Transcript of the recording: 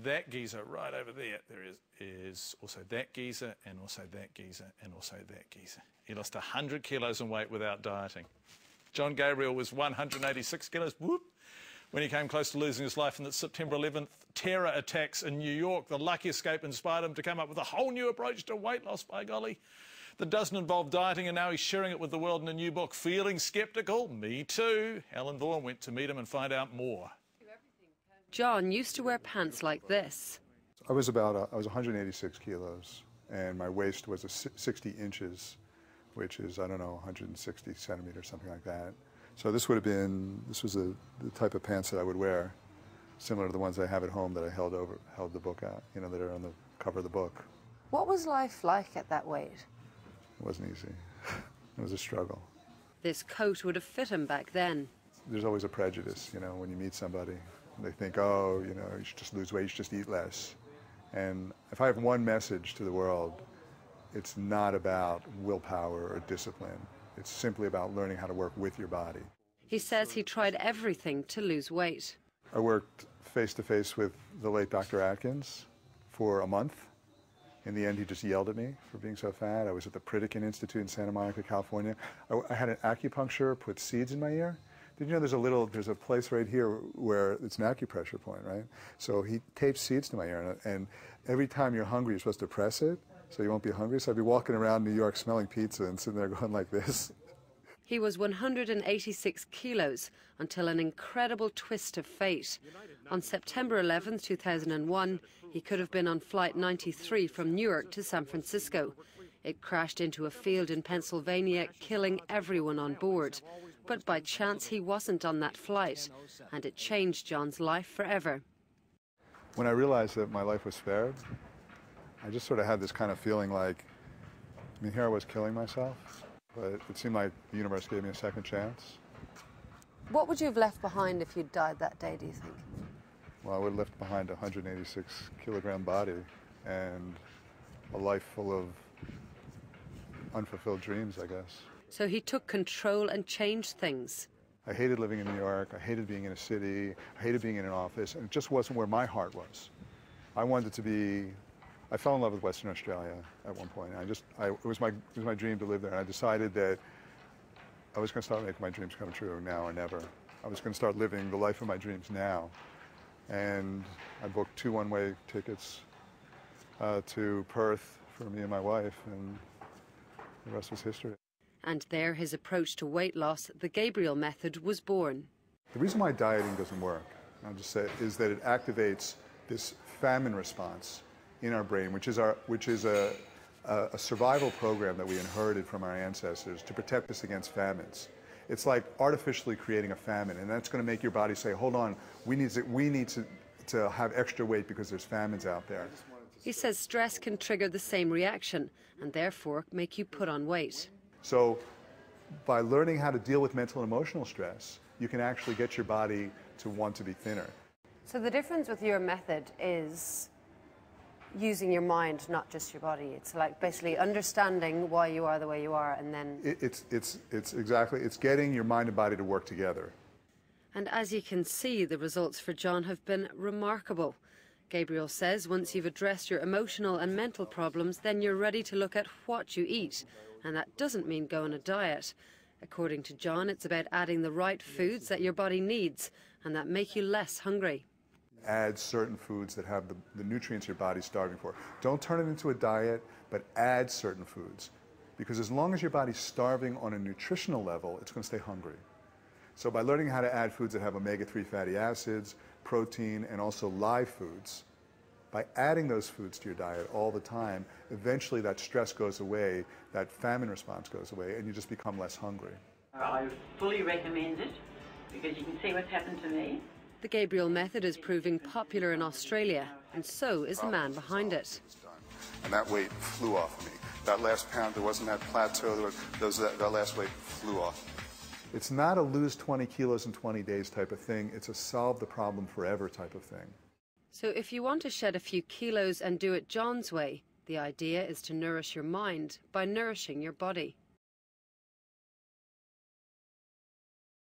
that geezer right over there. There is also that geezer and also that geezer and also that geezer. He lost 100 kilos in weight without dieting. Jon Gabriel was 186 kilos, whoop, when he came close to losing his life in the September 11th terror attacks in New York. The lucky escape inspired him to come up with a whole new approach to weight loss, by golly, that doesn't involve dieting, and now he's sharing it with the world in a new book. Feeling sceptical? Me too. Helen Vaughan went to meet him and find out more. Jon used to wear pants like this. I was 186 kilos, and my waist was 60 inches, which is, I don't know, 160 centimeters, something like that. So this was the type of pants that I would wear, similar to the ones I have at home that I held the book out, you know, that are on the cover of the book. What was life like at that weight? It wasn't easy. It was a struggle. This coat would have fit him back then. There's always a prejudice, you know, when you meet somebody. They think, oh, you know, you should just lose weight, you should just eat less. And if I have one message to the world, it's not about willpower or discipline. It's simply about learning how to work with your body. He says he tried everything to lose weight. I worked face-to-face with the late Dr. Atkins for a month. In the end, he just yelled at me for being so fat. I was at the Pritikin Institute in Santa Monica, California. I had an acupuncture put seeds in my ear. Did you know there's a place right here where it's an acupressure point, right? So he taped seeds to my ear, and every time you're hungry, you're supposed to press it, so you won't be hungry. So I'd be walking around New York smelling pizza and sitting there going like this. He was 186 kilos until an incredible twist of fate. On September 11, 2001, he could have been on Flight 93 from Newark to San Francisco. It crashed into a field in Pennsylvania, killing everyone on board. But by chance, he wasn't on that flight, and it changed Jon's life forever. When I realized that my life was spared, I just sort of had this kind of feeling like, I mean, here I was killing myself, but it seemed like the universe gave me a second chance. What would you have left behind if you'd died that day, do you think? Well, I would have left behind a 186-kilogram body and a life full of unfulfilled dreams, I guess. So he took control and changed things. I hated living in New York. I hated being in a city. I hated being in an office. And it just wasn't where my heart was. I wanted to be... I fell in love with Western Australia at one point. It was my dream to live there. And I decided that I was going to start making my dreams come true now or never. I was going to start living the life of my dreams now. And I booked 2 one-way tickets to Perth for me and my wife, and the rest was history. And there his approach to weight loss, the Gabriel method, was born. The reason why dieting doesn't work, I'll just say, is that it activates this famine response in our brain, which is a survival program that we inherited from our ancestors to protect us against famines. It's like artificially creating a famine, and that's going to make your body say, hold on, we need to have extra weight because there's famines out there. He says stress can trigger the same reaction and therefore make you put on weight. So by learning how to deal with mental and emotional stress, you can actually get your body to want to be thinner. So the difference with your method is using your mind, not just your body. It's like basically understanding why you are the way you are, and then... It's getting your mind and body to work together. And as you can see, the results for Jon have been remarkable. Gabriel says once you've addressed your emotional and mental problems, then you're ready to look at what you eat. And that doesn't mean go on a diet. According to Jon, it's about adding the right foods that your body needs and that make you less hungry. Add certain foods that have the nutrients your body's starving for. Don't turn it into a diet, but add certain foods. Because as long as your body's starving on a nutritional level, it's going to stay hungry. So by learning how to add foods that have omega-3 fatty acids, protein, and also live foods, by adding those foods to your diet all the time, eventually that stress goes away, that famine response goes away, and you just become less hungry. I fully recommend it because you can see what's happened to me. The Gabriel method is proving popular in Australia, and so is the man behind it. And that weight flew off of me. That last pound, there wasn't that plateau, that last weight flew off. It's not a lose 20 kilos in 20 days type of thing. It's a solve the problem forever type of thing. So if you want to shed a few kilos and do it Jon's way, the idea is to nourish your mind by nourishing your body.